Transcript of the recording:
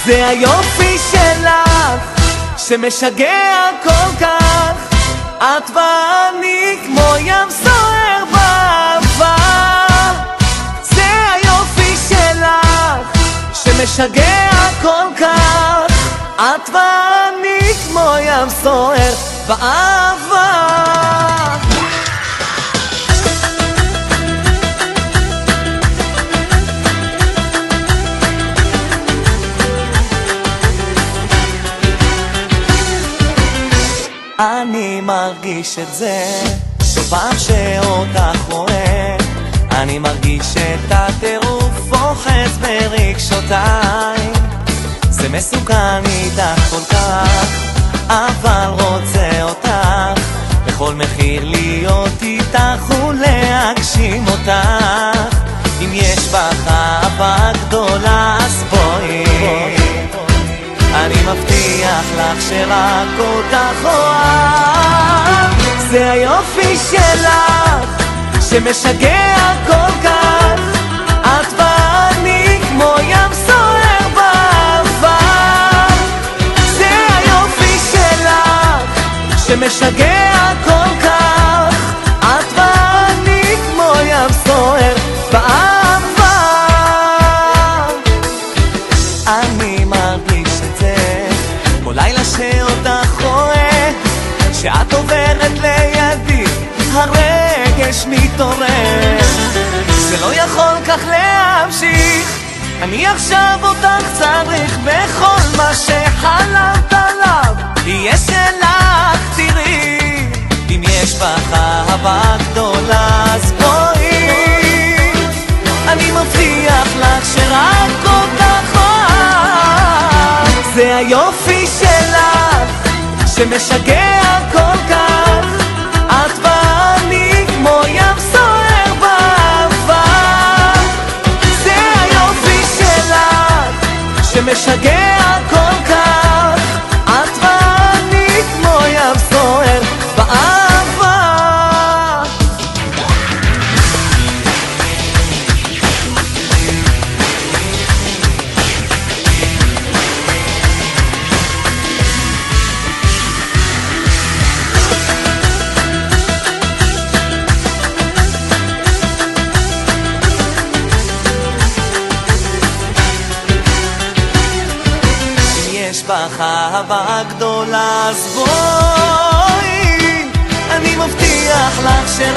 זה היופי שלך שמשגע כל כך, את ואני כמו ים סוער באהבה. זה היופי שלך שמשגע כל כך, את ואני כמו ים סוער באהבה. אני מרגיש את זה שפעם שאותך רואה, אני מרגיש את הטירוף אוחז ברגשותיי. זה מסוכן איתך כל כך, אבל רוצה אותך בכל מחיר, להיות איתך ולהגשים אותך. אם יש בך אהבה גדולה אז בואי, אני מבטיח לך שרק אותך אוהב. זה היופי שלך שמשגע כל כך, את ואני כמו ים סוער באהבה. זה היופי שלך שמשגע כל כך, את ואני כמו ים סוער באהבה. אני מרגיש כל לילה שאותך רואה, שאת עוברת לידי הרגש מתעורר. זה לא יכול כך להמשיך, אני עכשיו אותך צריך, בכל מה שחלמת עליו יהיה שלך. תראי, אם יש בך אהבה גדולה אז בואי, אני מבטיח לך שרק אותך אוהב. זה היופי שלך שמשגע כל כך, את ואני כמו ים סוער באהבה. זה היופי שלך שמשגע כל כך, את ואני כמו ים סוער באהבה. יש בך אהבה גדולה אז בואי, אני מבטיח לך שרק